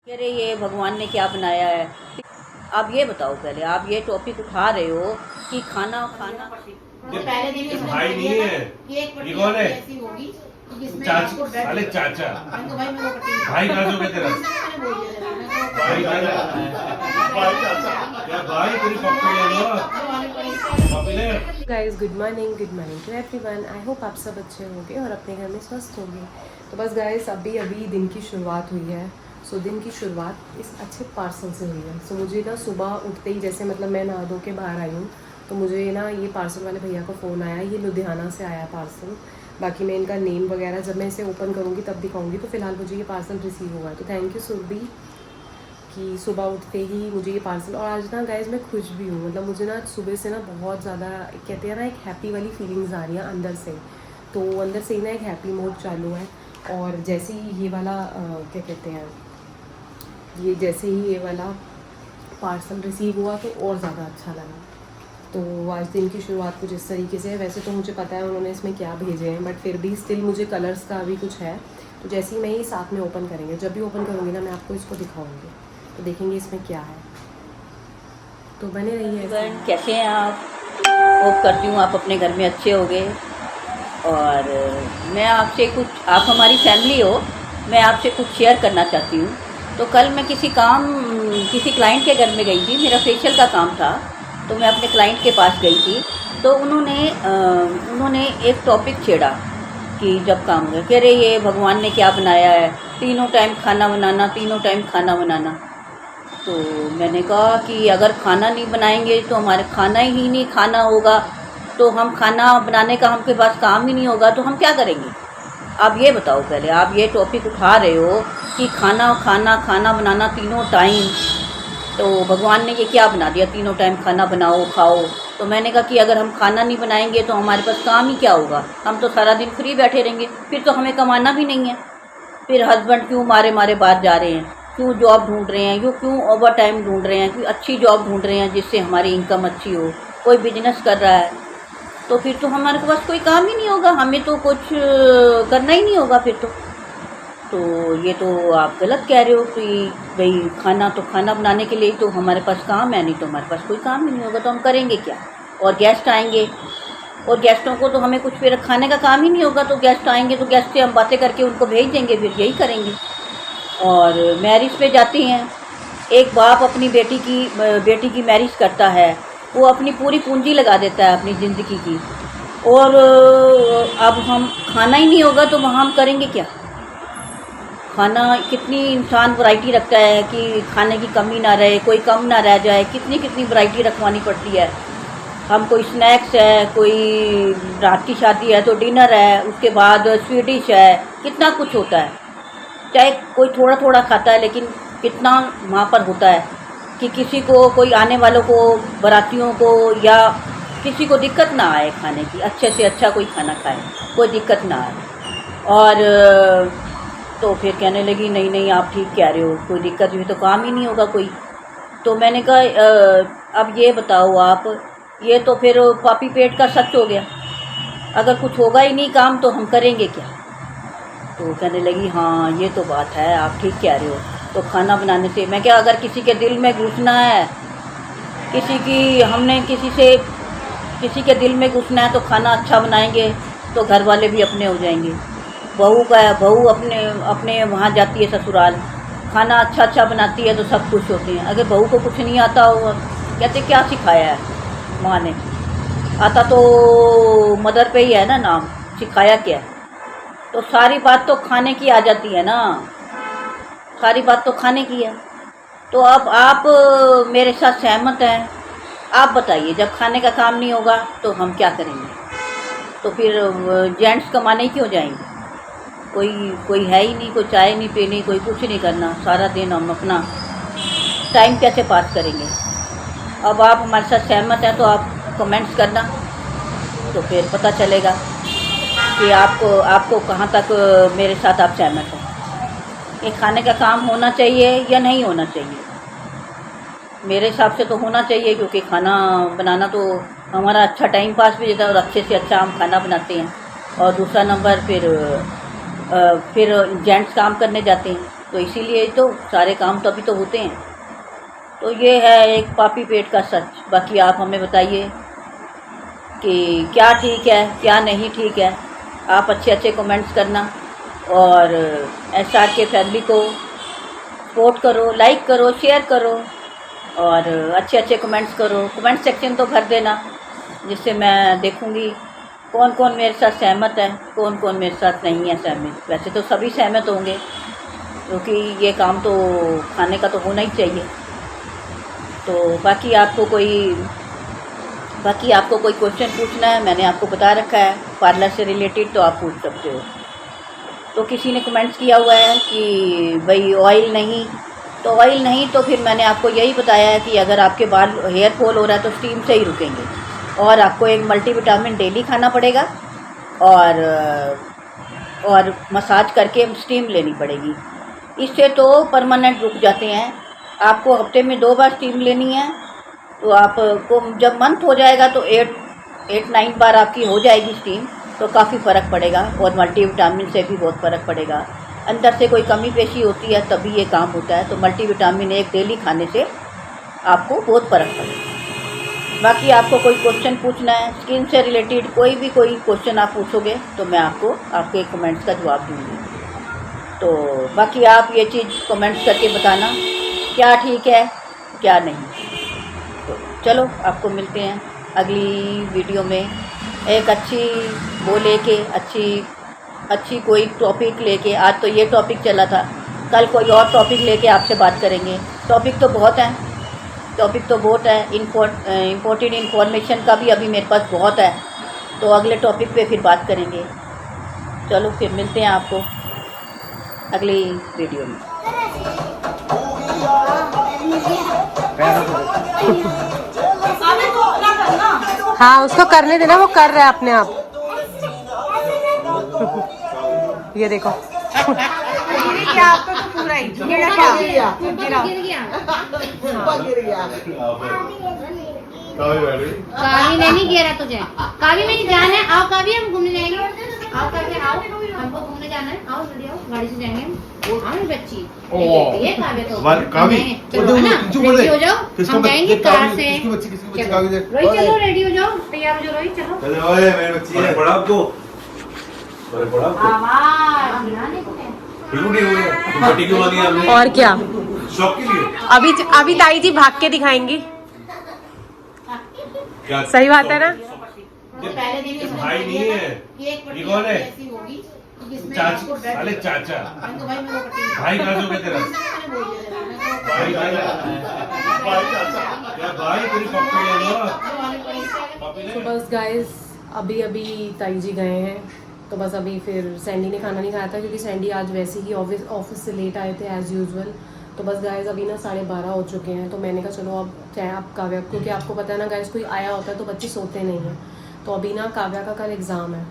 अरे ये भगवान ने क्या बनाया है। आप ये बताओ, पहले आप ये टॉपिक उठा रहे हो कि खाना खाना पहले दिन इसने भाई बोल नहीं दिया है। था कि एक पट्टी ये कौन है? ऐसी होगी कि जिसमें चाचा, आपको बेड साले मिलेगा। चाचा। मैंने कहा भाई मेरे को पट्टी भाई कहाँ से हो गया तेरा? मैंने बोल दिया था, मैंने कहा भाई भाई चाचा क्या भाई तेरी पप्पी ले लो। पप्पी ले। Guys good morning to everyone. I hope आप सब अच्छे होंगे और अपने घर में स्वस्थ होंगे। तो बस गाइस अभी दिन की शुरुआत हुई है। सो दिन की शुरुआत इस अच्छे पार्सल से हुई है। सो मुझे ना सुबह उठते ही जैसे मतलब मैं नहा धो के बाहर आई हूँ तो मुझे ना ये पार्सल वाले भैया का फ़ोन आया। ये लुधियाना से आया पार्सल। बाकी मैं इनका नेम वगैरह जब मैं इसे ओपन करूँगी तब दिखाऊँगी। तो फिलहाल मुझे ये पार्सल रिसीव हुआ है। तो थैंक यू सुरभि कि सुबह उठते ही मुझे ये पार्सल। और आज ना गाइस मैं खुश भी हूँ। मतलब मुझे ना सुबह से ना बहुत ज़्यादा कहते हैं ना एक हैप्पी वाली फीलिंग्स आ रही हैं अंदर से। तो अंदर से ही ना एक हैप्पी मोड चालू है। और जैसे ही ये वाला क्या कहते हैं जैसे ही ये वाला पार्सल रिसीव हुआ तो और ज़्यादा अच्छा लगा। तो आज दिन की शुरुआत कुछ इस तरीके से है। वैसे तो मुझे पता है उन्होंने इसमें क्या भेजे हैं बट फिर भी स्टिल मुझे कलर्स का भी कुछ है। तो जैसे ही मैं ये साथ में ओपन करेंगे, जब भी ओपन करूँगी ना मैं आपको इसको दिखाऊंगी तो देखेंगे इसमें क्या है। तो बने रहिए। कैसे हैं आप? होप करती हूँ आप अपने घर में अच्छे होंगे। और मैं आपसे कुछ, आप हमारी फैमिली हो, मैं आपसे कुछ शेयर करना चाहती हूँ। तो कल मैं किसी क्लाइंट के घर में गई थी। मेरा फेशियल का काम था तो मैं अपने क्लाइंट के पास गई थी। तो उन्होंने एक टॉपिक छेड़ा कि जब काम हुआ कह रहे ये भगवान ने क्या बनाया है, तीनों टाइम खाना बनाना। तो मैंने कहा कि अगर खाना नहीं बनाएंगे तो हमारे खाना ही नहीं खाना होगा, तो हम खाना बनाने का हमके पास काम ही नहीं होगा तो हम क्या करेंगे। आप ये बताओ, पहले आप ये टॉपिक उठा रहे हो कि खाना बनाना तीनों टाइम, तो भगवान ने ये क्या बना दिया, तीनों टाइम खाना बनाओ खाओ। तो मैंने कहा कि अगर हम खाना नहीं बनाएंगे तो हमारे पास काम ही क्या होगा, हम तो सारा दिन फ्री बैठे रहेंगे, फिर तो हमें कमाना भी नहीं है। फिर हस्बैंड क्यों मारे बाहर जा रहे हैं, क्यों जॉब ढूंढ रहे हैं, क्यों ओवर टाइम ढूंढ रहे हैं, क्यों अच्छी जॉब ढूंढ रहे हैं जिससे हमारी इनकम अच्छी हो। कोई बिजनेस कर रहा है तो फिर तो हमारे पास कोई काम ही नहीं होगा, हमें तो कुछ करना ही नहीं होगा फिर तो ये तो आप गलत कह रहे हो कि भाई खाना बनाने के लिए तो हमारे पास काम है, नहीं तो हमारे पास कोई काम ही नहीं होगा तो हम करेंगे क्या। और गेस्ट आएंगे और गेस्टों को तो हमें कुछ फिर खाने का काम ही नहीं होगा, तो गेस्ट आएंगे तो गेस्ट से हम बातें करके उनको भेज देंगे, फिर यही करेंगे। और मैरिज पे जाती हैं, एक बाप अपनी बेटी की मैरिज करता है, वो अपनी पूरी पूंजी लगा देता है अपनी ज़िंदगी की, और अब हम खाना ही नहीं होगा तो वहाँ हम करेंगे क्या। खाना कितनी इंसान वैरायटी रखता है कि खाने की कमी ना रहे, कोई कम ना रह जाए, कितनी वैरायटी रखवानी पड़ती है। हम कोई स्नैक्स है, कोई रात की शादी है तो डिनर है, उसके बाद स्वीट डिश है, कितना कुछ होता है। चाहे कोई थोड़ा खाता है लेकिन कितना वहाँ पर होता है कि किसी को, कोई आने वालों को, बारातियों को या किसी को दिक्कत ना आए खाने की, अच्छे से अच्छा कोई खाना खाए, कोई दिक्कत ना आए। और तो फिर कहने लगी नहीं आप ठीक कह रहे हो, कोई दिक्कत हुई तो काम ही नहीं होगा कोई। तो मैंने कहा अब ये बताओ आप, ये तो फिर पापी पेट का सच हो गया, अगर कुछ होगा ही नहीं काम तो हम करेंगे क्या। तो कहने लगी हाँ ये तो बात है, आप ठीक कह रहे हो। तो खाना बनाने से मैं क्या, अगर किसी के दिल में घुसना है, किसी के दिल में घुसना है तो खाना अच्छा बनाएंगे तो घर वाले भी अपने हो जाएंगे। बहू अपने वहाँ जाती है ससुराल, खाना अच्छा बनाती है तो सब खुश होते हैं। अगर बहू को कुछ नहीं आता हो, कहते क्या सिखाया है माँ ने, आता तो मदर पे ही है ना नाम, सिखाया क्या है। तो सारी बात तो खाने की आ जाती है ना, सारी बात तो खाने की है। तो अब आप मेरे साथ सहमत हैं, आप बताइए जब खाने का काम नहीं होगा तो हम क्या करेंगे। तो फिर जेंट्स कमाने क्यों जाएंगे, कोई है ही नहीं, कोई चाय नहीं पीनी, कोई कुछ नहीं करना, सारा दिन हम अपना टाइम कैसे पास करेंगे। अब आप हमारे साथ सहमत हैं तो आप कमेंट्स करना, तो फिर पता चलेगा कि आपको कहाँ तक मेरे साथ आप सहमत हैं। ये खाने का काम होना चाहिए या नहीं होना चाहिए। मेरे हिसाब से तो होना चाहिए, क्योंकि खाना बनाना तो हमारा अच्छा टाइम पास भी होता है और अच्छे से अच्छा हम खाना बनाते हैं। और दूसरा नंबर फिर जेंट्स काम करने जाते हैं तो इसीलिए तो सारे काम तो अभी तो होते हैं। तो ये है एक पापी पेट का सच। बाकी आप हमें बताइए कि क्या ठीक है क्या नहीं ठीक है। आप अच्छे अच्छे कमेंट्स करना और SR के फैमिली को सपोर्ट करो, लाइक करो, शेयर करो और अच्छे अच्छे कमेंट्स करो। कमेंट सेक्शन तो भर देना, जिससे मैं देखूंगी कौन कौन मेरे साथ सहमत है, कौन कौन मेरे साथ नहीं है सहमत। वैसे तो सभी सहमत होंगे, क्योंकि ये काम तो खाने का तो होना ही चाहिए। तो बाकी आपको कोई क्वेश्चन पूछना है, मैंने आपको बता रखा है पार्लर से रिलेटेड, तो आप पूछ सकते हो। तो किसी ने कमेंट्स किया हुआ है कि भाई ऑयल नहीं, तो ऑयल नहीं तो फिर मैंने आपको यही बताया है कि अगर आपके बाल हेयर फॉल हो रहा है तो स्टीम से ही रुकेंगे, और आपको एक मल्टीविटामिन डेली खाना पड़ेगा और मसाज करके स्टीम लेनी पड़ेगी। इससे तो परमानेंट रुक जाते हैं। आपको हफ्ते में 2 बार स्टीम लेनी है, तो आपको जब मंथ हो जाएगा तो 8-9 बार आपकी हो जाएगी स्टीम, तो काफ़ी फ़र्क पड़ेगा और मल्टीविटामिन से भी बहुत फ़र्क पड़ेगा। अंदर से कोई कमी पेशी होती है तभी ये काम होता है, तो मल्टीविटामिन एक डेली खाने से आपको बहुत फ़र्क पड़ेगा। बाकी आपको कोई क्वेश्चन पूछना है स्किन से रिलेटेड, कोई क्वेश्चन आप पूछोगे तो मैं आपको आपके कमेंट्स का जवाब दूँगी। तो बाकी आप ये चीज़ कमेंट्स करके बताना क्या ठीक है क्या नहीं। तो चलो आपको मिलते हैं अगली वीडियो में एक अच्छी वो लेके अच्छी कोई टॉपिक लेके। आज तो ये टॉपिक चला था, कल कोई और टॉपिक लेके आपसे बात करेंगे। टॉपिक तो बहुत है इम्पोर्टेंट इन्फॉर्मेशन का भी अभी मेरे पास बहुत है, तो अगले टॉपिक पे फिर बात करेंगे। चलो फिर मिलते हैं आपको अगली वीडियो में। हाँ उसको करने देना, वो कर रहा है अपने आप। ये देखो क्या आपका तो पूरा ही कावी ने नहीं गिरा तुझे। कावी में जाना है, आओ कावी हम घूमने जाएंगे। आओ कावी आओ, हमको घूमने जाना है। आओ जल्दी आओ, गाड़ी से जाएंगे। आओ ना बच्ची, ये कावी तो कावी चलो ना, रेडी हो जाओ, हम जाएंगे कार से। रोहित चलो रेडी हो जाओ, तैयार हो जाओ रोहित, चलो। चले ओए मेरी बच्ची है, बड़ा आपको आवाज ध्यान है तुम्हें। क्यों नहीं हुए? पट्टी क्यों बांधी आपने? और क्या, शौक के लिए? अभी ताई जी भाग के दिखाएंगी। क्या सही बात है ना। पहले दिन ही भाई नहीं है, ये एक ये कौन है? ऐसी होगी जिसमें चाचा, आपको बेड- साले चाचा। मैंने तो भाई मेरे को पट्टी भाई कहाँ से हो गया तेरा? मैंने बोल दिया था, मैंने कहा, भाई चाचा, क्या भाई तेरी पप्पी ले लो। पप्पी तो ले। बस गाइस अभी ताई जी गए हैं, तो बस अभी फिर सैंडी ने खाना नहीं खाया था, क्योंकि सैंडी आज वैसे ही ऑफिस से लेट आए थे एज़ यूजुअल। तो बस गाइस अभी ना 12:30 हो चुके हैं, तो मैंने कहा चलो अब चाहे आप काव्या, क्योंकि आपको पता है ना गाइस कोई आया होता है तो बच्चे सोते नहीं हैं। तो अभी ना काव्या का कल एग्ज़ाम है,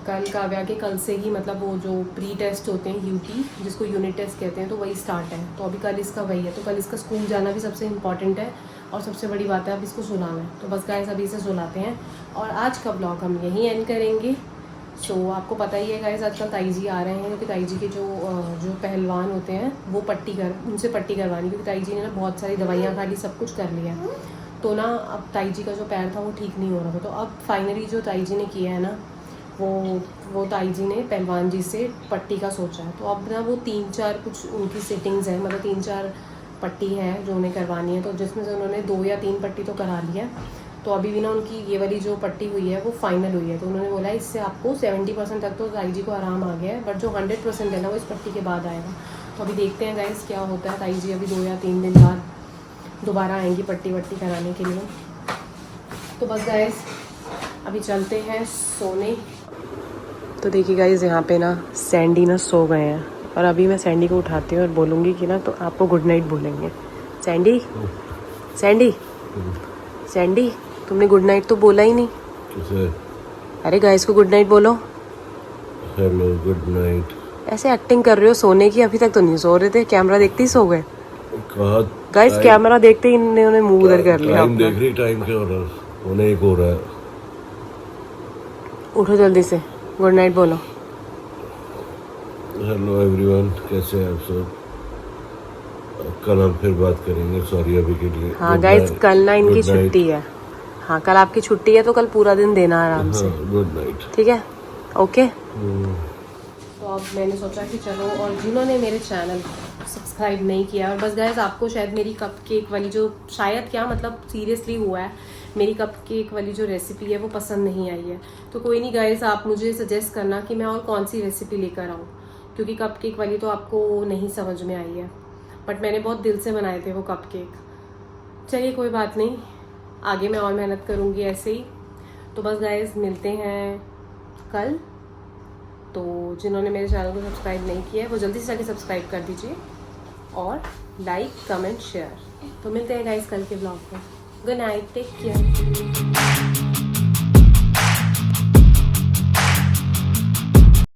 कल काव्या के कल से ही मतलब वो जो प्री टेस्ट होते हैं यूटी, जिसको यूनिट टेस्ट कहते हैं, तो वही स्टार्ट है। तो अभी कल इसका वही है, तो कल इसका स्कूल जाना भी सबसे इम्पॉर्टेंट है और सबसे बड़ी बात है अब इसको सुलाना है। तो बस गाइस अभी इसे सुलाते हैं और आज का ब्लॉग हम यहीं एंड करेंगे। सो आपको पता ही है गाइस आजकल ताई जी आ रहे हैं, क्योंकि ताई जी के जो पहलवान होते हैं वो उनसे पट्टी करवानी, क्योंकि ताई जी ने ना बहुत सारी दवाइयाँ खा ली, सब कुछ कर लिया। तो ना अब ताई जी का जो पैर था वो ठीक नहीं हो रहा था, तो अब फाइनली जो ताई जी ने किया है ना वो ताई जी ने पहलवान जी से पट्टी का सोचा है। तो अब ना वो 3-4 कुछ उनकी सिटिंग्स हैं, मतलब 3-4 पट्टी है जो उन्हें करवानी है, तो जिसमें से उन्होंने 2 या 3 पट्टी तो करा ली है। तो अभी भी ना उनकी ये वाली जो पट्टी हुई है वो फाइनल हुई है, तो उन्होंने बोला इससे आपको 70% तक तो ताई जी को आराम आ गया है, बट जो 100% है ना वो इस पट्टी के बाद आएगा। तो अभी देखते हैं गाइस क्या होता है। ताई जी अभी 2 या 3 दिन बाद दोबारा आएंगी पट्टी वट्टी कराने के लिए। तो बस गाइस अभी चलते हैं सोने। तो देखिए गाइस यहाँ पे ना सैंडी ना सो गए हैं, और अभी मैं सैंडी को उठाती हूँ और बोलूँगी कि ना तो आपको गुड नाइट बोलेंगे। सैंडी सैंडी सैंडी तुमने गुड नाइट तो बोला ही नहीं। किसे? अरे गाइस को गुड नाइट बोलो। Hello good night. ऐसे एक्टिंग कर रहे हो सोने की, अभी तक तो नहीं सो रहे थे, कैमरा देखते ही सो गए। कहा गाइस कैमरा देखते ही इन्होंने मुंह उधर कर लिया। टाइम देख रही, टाइम क्या हो रहा है? होने एक हो रहा है। उठो जल्दी से, गुड नाइट बोलो। हेलो एवरीवन, कैसे हैं आप सब? कल हम फिर बात करेंगे, सॉरी अभी के लिए। हाँ Good गाइस, night. कल ना इनकी Good night. छुट्टी है। हाँ कल आपकी छुट्टी है, तो कल पूरा दिन देना आराम से, गुड नाइट। ठीक है? ओके। तो अब मैंने सोचा कि चलो, और जिन्होंने मेरे चैनल सब्सक्राइब नहीं किया, और बस गाइस आपको शायद मेरी कप केक वाली जो, शायद क्या मतलब सीरियसली हुआ है, मेरी कप केक वाली जो रेसिपी है वो पसंद नहीं आई है, तो कोई नहीं गाइस, आप मुझे सजेस्ट करना कि मैं और कौन सी रेसिपी लेकर आऊँ, क्योंकि कप केक वाली तो आपको नहीं समझ में आई है, बट मैंने बहुत दिल से बनाए थे वो कप केक। चलिए कोई बात नहीं, आगे मैं और मेहनत करूँगी ऐसे ही। तो बस गाइस मिलते हैं कल। तो जिन्होंने मेरे चैनल को सब्सक्राइब नहीं किया है वो जल्दी से जाके सब्सक्राइब कर दीजिए, और लाइक कमेंट शेयर। तो मिलते हैं गाइस कल के ब्लॉग में। Good night, take care.